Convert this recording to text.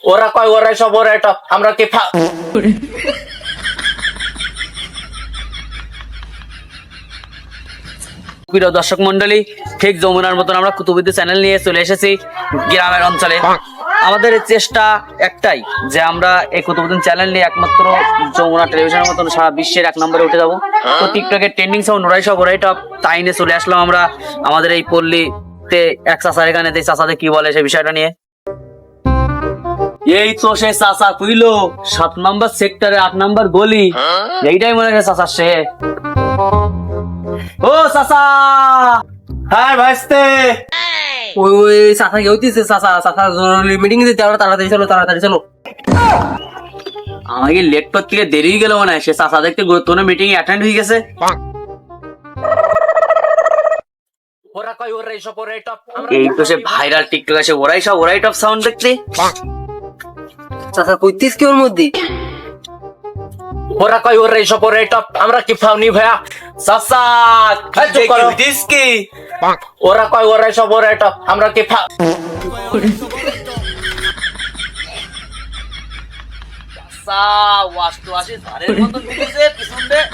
ওরা কয় ওরাই সব ওরাই টপ, আমরা কি প্রিয় দর্শক মন্ডলী, ঠিক যমুনার মতন আমরা কুতুবুদ্দিন চ্যানেল নিয়ে চলে এসেছি গ্রামের অঞ্চলে। আমাদের চেষ্টা একটাই যে আমরা এই কুতুবুদ্দিন চ্যানেল নিয়ে একমাত্র যমুনা টেলিভিশনের মতন সারা বিশ্বের 1 নম্বরে উঠে যাবো। তো টিকটকের ট্রেন্ডিং সাউন্ড ওরাই সব ওরাই টপ, তাই নিয়ে চলে আসলাম আমরা আমাদের এই পল্লীতে এক চাচার এখানে। চাচাদের কি বলে সেই বিষয়টা নিয়ে। এই তো সে চাচা কইলো 7 নম্বর সেক্টরে 8 নম্বর গলি, এইটাই মনে হয় চাচা সে। ও চাচা, হ্যাঁ ভাইস্তে, ওই ওই চাচা কেউ দিচ্ছে, চাচা জরুরি মিটিং দিতে, আমরা তাড়াতাড়ি চলো তাড়াতাড়ি চলো। আমাকে লেট করতে গিয়ে দেরি গেল মনে হয়, সে চাচা দেখতে গুরুত্বপূর্ণ মিটিং অ্যাটেন্ড হয়ে গেছে। ওরা কয় ওরাই সব ওরাই টপ, এই তো সে ভাইরাল টিকটক আছে ওরাই সব ওরাই টপ সাউন্ড দেখতে। চাচা কইতিস কি ওর মধ্যে? ওরা কয় ওরাই সব ওরাই টপ, আমরা কি ফাউনি ভাইয়া? চাচা দিস কি? ওরা কয় ওরাই সব ওরাই টপ, আমরা কি চাচা ওয়াশ তো আসে ধারের মতন দিতেছে পিছন দিয়ে।